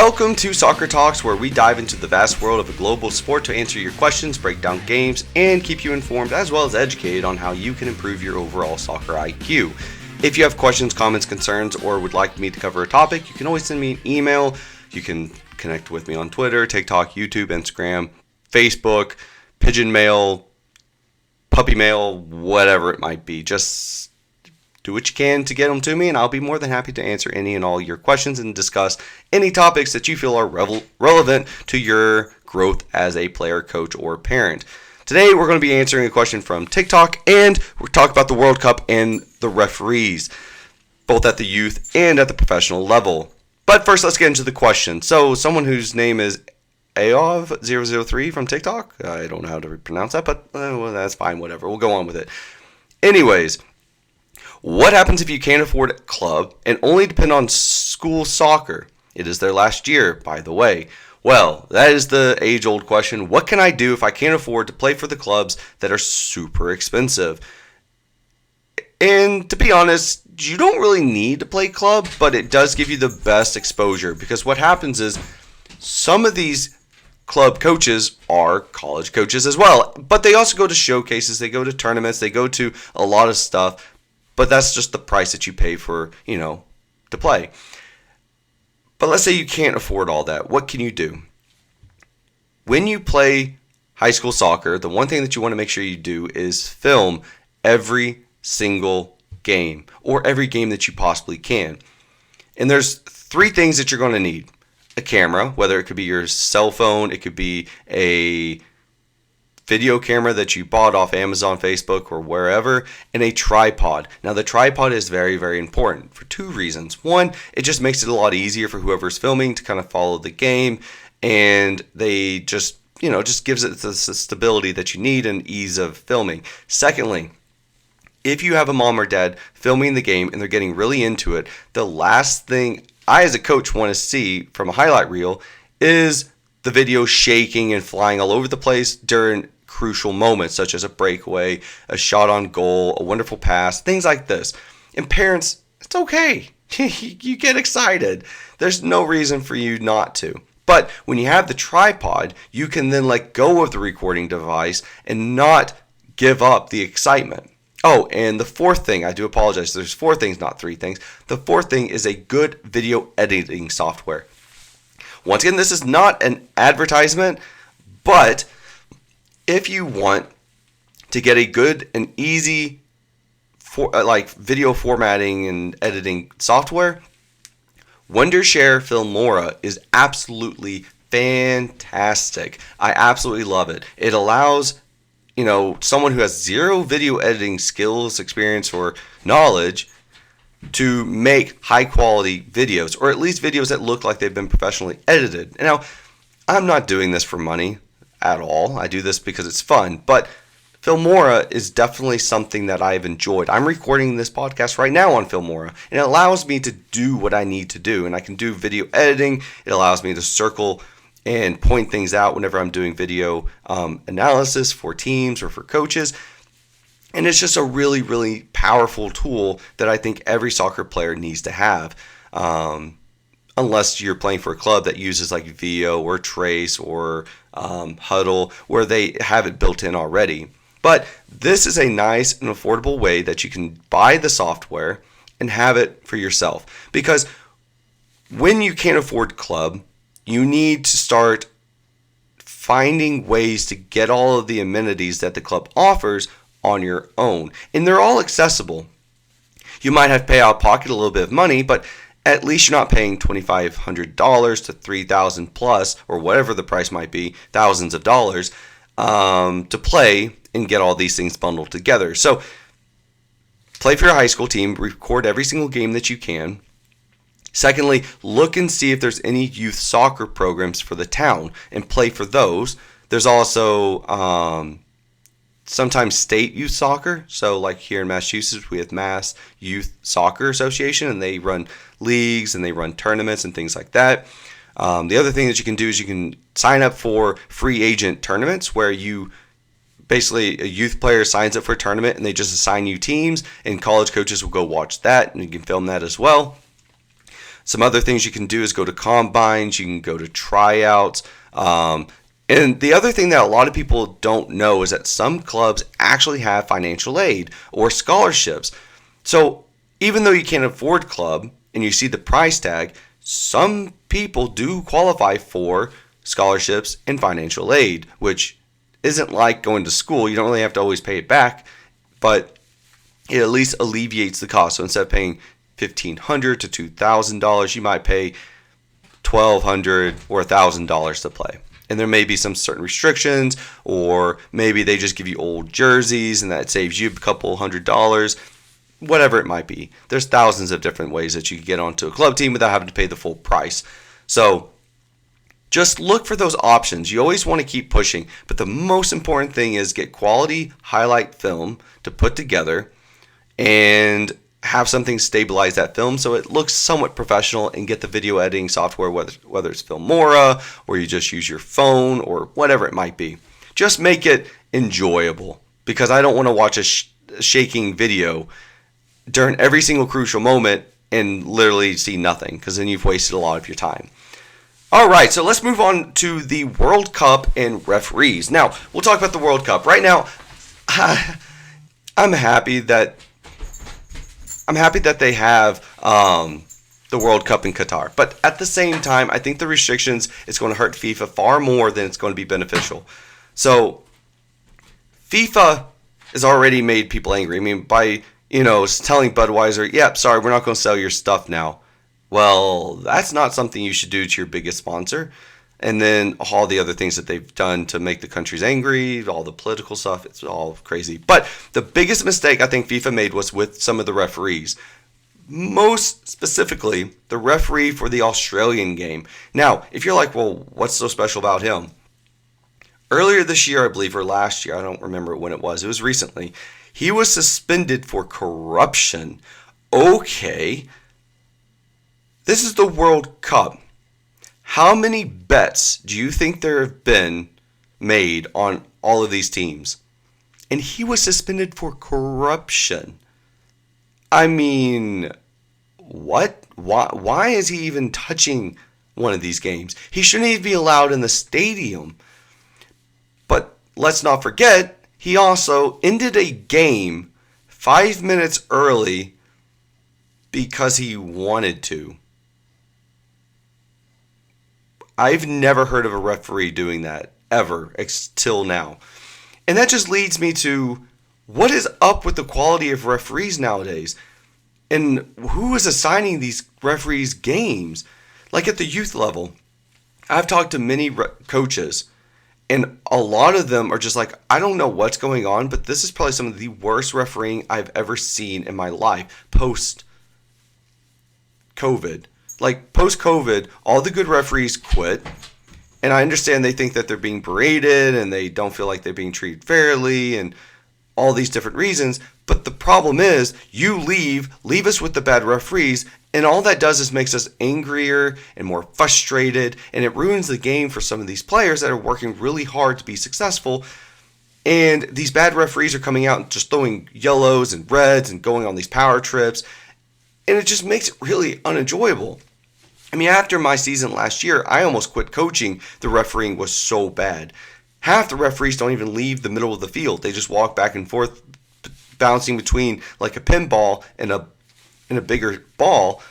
Welcome to Soccer Talks, where we dive into the vast world of a global sport to answer your questions, break down games, and keep you informed as well as educated on how you can improve your overall soccer IQ. If you have questions, comments, concerns, or would like me to cover a topic, you can always send me an email. You can connect with me on Twitter, TikTok, YouTube, Instagram, Facebook, Pigeon Mail, Puppy Mail, whatever it might be. Just do what you can to get them to me, and I'll be more than happy to answer any and all your questions and discuss any topics that you feel are relevant to your growth as a player, coach, or parent. Today, we're going to be answering a question from TikTok, and we're talking about the World Cup and the referees, both at the youth and at the professional level. But first, let's get into the question. So, someone whose name is Aov003 from TikTok, I don't know how to pronounce that, but well, that's fine, whatever. We'll go on with it. Anyways, what happens if you can't afford a club and only depend on school soccer? It is their last year, by the way. Well, that is the age-old question. What can I do if I can't afford to play for the clubs that are super expensive? And to be honest, you don't really need to play club, but it does give you the best exposure, because what happens is some of these club coaches are college coaches as well, but they also go to showcases, they go to tournaments, they go to a lot of stuff. But that's just the price that you pay for, to play. But let's say you can't afford all that. What can you do? When you play high school soccer, the one thing that you want to make sure you do is film every single game, or every game that you possibly can. And there's three things that you're going to need. A camera, whether it could be your cell phone, it could be a video camera that you bought off Amazon, Facebook, or wherever, and a tripod. Now, the tripod is very, very important for two reasons. One, it just makes it a lot easier for whoever's filming to kind of follow the game, and they just gives it the stability that you need and ease of filming. Secondly, if you have a mom or dad filming the game and they're getting really into it, the last thing I as a coach want to see from a highlight reel is the video shaking and flying all over the place during crucial moments, such as a breakaway, a shot on goal, a wonderful pass, things like this. And parents, it's okay. You get excited. There's no reason for you not to. But when you have the tripod, you can then let go of the recording device and not give up the excitement. Oh, and the fourth thing, I do apologize. There's four things, not three things. The fourth thing is a good video editing software. Once again, this is not an advertisement, but if you want to get a good and easy video formatting and editing software, Wondershare Filmora is absolutely fantastic. I absolutely love it. It allows someone who has zero video editing skills, experience, or knowledge to make high quality videos, or at least videos that look like they've been professionally edited. Now, I'm not doing this for money at all. I do this because it's fun, but Filmora is definitely something that I've enjoyed. I'm recording this podcast right now on Filmora, and it allows me to do what I need to do, and I can do video editing. It allows me to circle and point things out whenever I'm doing video analysis for teams or for coaches. And it's just a really, really powerful tool that I think every soccer player needs to have. Unless you're playing for a club that uses like VO or Trace or Huddle, where they have it built in already. But this is a nice and affordable way that you can buy the software and have it for yourself. Because when you can't afford club, you need to start finding ways to get all of the amenities that the club offers on your own. And they're all accessible. You might have to pay out of pocket a little bit of money, but at least you're not paying $2,500 to $3,000 plus, or whatever the price might be, thousands of dollars, to play and get all these things bundled together. So play for your high school team, record every single game that you can. Secondly, look and see if there's any youth soccer programs for the town and play for those. There's also sometimes state youth soccer. So like here in Massachusetts, we have Mass Youth Soccer Association, and they run leagues and they run tournaments and things like that. The other thing that you can do is you can sign up for free agent tournaments, where you basically, a youth player signs up for a tournament and they just assign you teams, and college coaches will go watch that, and you can film that as well. Some other things you can do is go to combines, you can go to tryouts. And the other thing that a lot of people don't know is that some clubs actually have financial aid or scholarships. So even though you can't afford club and you see the price tag, some people do qualify for scholarships and financial aid, which isn't like going to school. You don't really have to always pay it back, but it at least alleviates the cost. So instead of paying $1,500 to $2,000, you might pay $1,200 or $1,000 to play. And there may be some certain restrictions, or maybe they just give you old jerseys and that saves you a couple $100, whatever it might be. There's thousands of different ways that you can get onto a club team without having to pay the full price. So just look for those options. You always want to keep pushing, but the most important thing is get quality highlight film to put together and have something stabilize that film so it looks somewhat professional, and get the video editing software, whether it's Filmora or you just use your phone or whatever it might be. Just make it enjoyable, because I don't want to watch a shaking video during every single crucial moment and literally see nothing, because then you've wasted a lot of your time. All right, so let's move on to the World Cup and referees. Now, we'll talk about the World Cup. Right now, I'm happy that they have the World Cup in Qatar. But at the same time, I think the restrictions is going to hurt FIFA far more than it's going to be beneficial. So FIFA has already made people angry. I mean, by telling Budweiser, yep, sorry, we're not going to sell your stuff now. Well, that's not something you should do to your biggest sponsor. And then all the other things that they've done to make the countries angry, all the political stuff, it's all crazy. But the biggest mistake I think FIFA made was with some of the referees. Most specifically, the referee for the Australian game. Now, if you're like, well, what's so special about him? Earlier this year, I believe, or last year, I don't remember when it was recently, he was suspended for corruption. Okay, this is the World Cup. How many bets do you think there have been made on all of these teams? And he was suspended for corruption. I mean, what? Why is he even touching one of these games? He shouldn't even be allowed in the stadium. But let's not forget, he also ended a game 5 minutes early because he wanted to. I've never heard of a referee doing that, ever, till now. And that just leads me to, what is up with the quality of referees nowadays? And who is assigning these referees games? Like at the youth level, I've talked to many coaches, and a lot of them are just like, I don't know what's going on, but this is probably some of the worst refereeing I've ever seen in my life post-COVID. Like, post-COVID, all the good referees quit. And I understand they think that they're being berated and they don't feel like they're being treated fairly and all these different reasons. But the problem is, you leave us with the bad referees, and all that does is makes us angrier and more frustrated, and it ruins the game for some of these players that are working really hard to be successful. And these bad referees are coming out and just throwing yellows and reds and going on these power trips. And it just makes it really unenjoyable. I mean, after my season last year, I almost quit coaching. The refereeing was so bad. Half the referees don't even leave the middle of the field. They just walk back and forth, bouncing between like a pinball and a bigger ball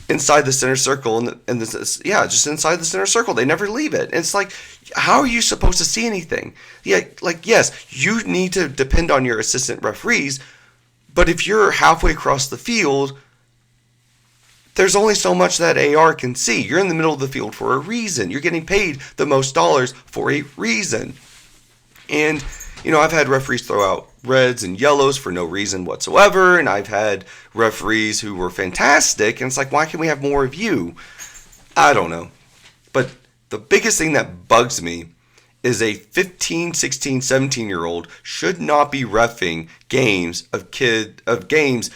inside the center circle. Just inside the center circle. They never leave it. And it's like, how are you supposed to see anything? Yeah, like, yes, you need to depend on your assistant referees, but if you're halfway across the field, there's only so much that AR can see. You're in the middle of the field for a reason. You're getting paid the most dollars for a reason. And, I've had referees throw out reds and yellows for no reason whatsoever. And I've had referees who were fantastic. And it's like, why can't we have more of you? I don't know. But the biggest thing that bugs me is a 15, 16, 17-year-old should not be reffing games of games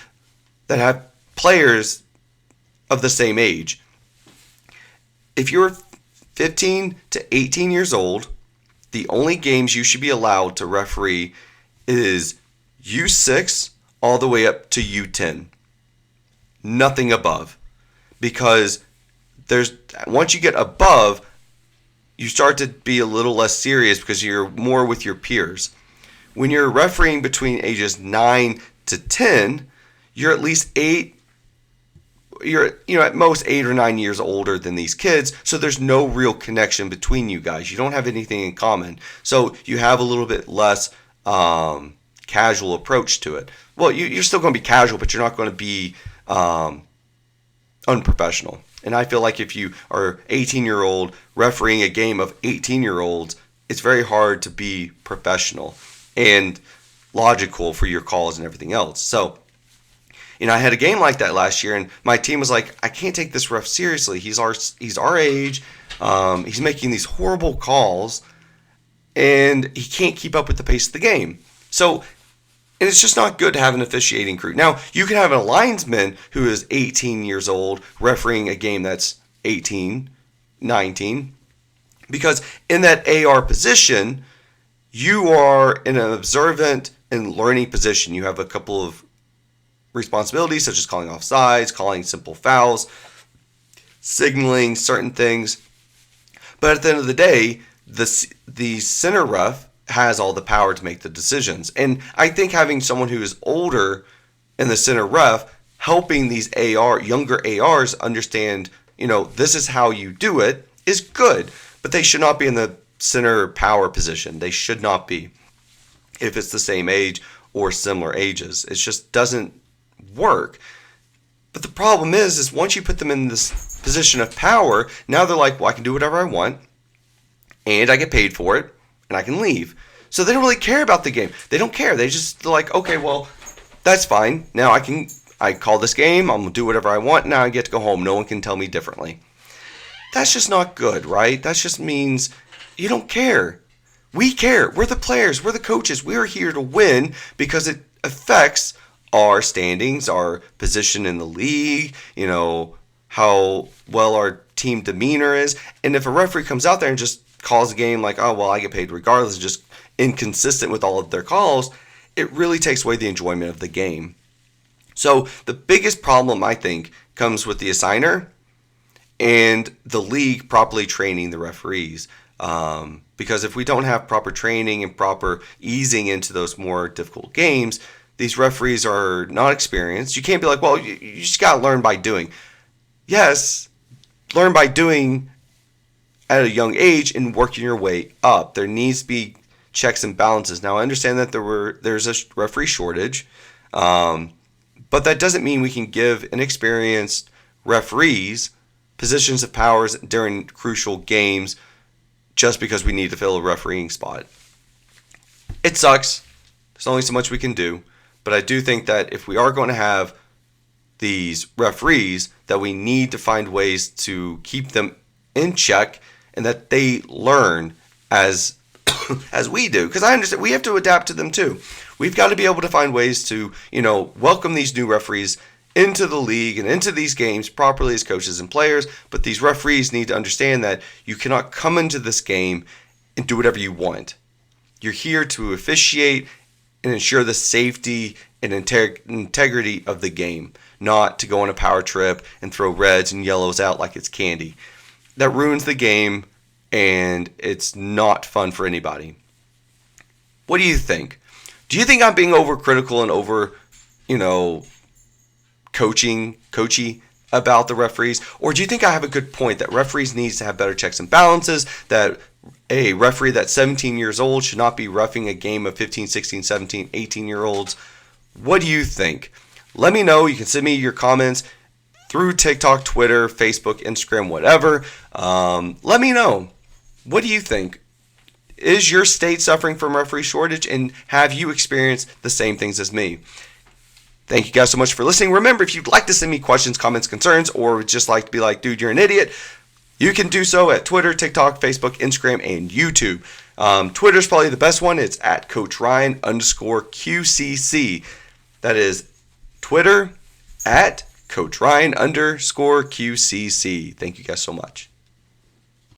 that have players of the same age. If you're 15 to 18 years old, the only games you should be allowed to referee is U6 all the way up to U10. Nothing above. Because there's once you get above, you start to be a little less serious because you're more with your peers. When you're refereeing between ages 9 to 10, you're at least 8, you're at most 8 or 9 years older than these kids, so there's no real connection between you guys. You don't have anything in common, so you have a little bit less casual approach to it. Well, you're still going to be casual, but you're not going to be unprofessional. And I feel like if you are 18-year-old refereeing a game of 18-year-olds, it's very hard to be professional and logical for your calls and everything else. So, I had a game like that last year, and my team was like, I can't take this ref seriously. He's our age. He's making these horrible calls, and he can't keep up with the pace of the game. So, and it's just not good to have an officiating crew. Now, you can have a linesman who is 18 years old refereeing a game that's 18, 19, because in that AR position, you are in an observant and learning position. You have a couple of responsibilities such as calling offsides, calling simple fouls, signaling certain things. But at the end of the day, the center ref has all the power to make the decisions. And I think having someone who is older in the center ref helping these younger ARs understand, this is how you do it is good. But they should not be in the center power position. They should not be if it's the same age or similar ages. It just doesn't work. But the problem is once you put them in this position of power, now they're like, well, I can do whatever I want, and I get paid for it, and I can leave. So they don't really care about the game. They don't care. They're like, okay, well, that's fine. Now I call this game. I'm going to do whatever I want. Now I get to go home. No one can tell me differently. That's just not good, right? That just means you don't care. We care. We're the players. We're the coaches. We are here to win because it affects our standings, our position in the league, how well our team demeanor is. And if a referee comes out there and just calls a game like, oh, well, I get paid regardless, just inconsistent with all of their calls, it really takes away the enjoyment of the game. So the biggest problem, I think, comes with the assigner and the league properly training the referees. Because if we don't have proper training and proper easing into those more difficult games, these referees are not experienced. You can't be like, well, you just got to learn by doing. Yes, learn by doing at a young age and working your way up. There needs to be checks and balances. Now, I understand that there's a referee shortage, but that doesn't mean we can give inexperienced referees positions of powers during crucial games just because we need to fill a refereeing spot. It sucks. There's only so much we can do. But I do think that if we are going to have these referees, that we need to find ways to keep them in check and that they learn as we do. Because I understand we have to adapt to them too. We've got to be able to find ways to, welcome these new referees into the league and into these games properly as coaches and players. But these referees need to understand that you cannot come into this game and do whatever you want. You're here to officiate and ensure the safety and integrity of the game, not to go on a power trip and throw reds and yellows out like it's candy. That ruins the game, and it's not fun for anybody. What do you think? Do you think I'm being overcritical and over, coachy about the referees? Or do you think I have a good point that referees needs to have better checks and balances, that a referee that's 17 years old should not be roughing a game of 15, 16, 17, 18-year-olds? What do you think? Let me know. You can send me your comments through TikTok, Twitter, Facebook, Instagram, whatever. Let me know. What do you think? Is your state suffering from referee shortage, and have you experienced the same things as me? Thank you guys so much for listening. Remember, if you'd like to send me questions, comments, concerns, or just like to be like, dude, you're an idiot, you can do so at Twitter, TikTok, Facebook, Instagram, and YouTube. Twitter's probably the best one. It's at Coach Ryan _QCC. That is Twitter at Coach Ryan _QCC. Thank you guys so much.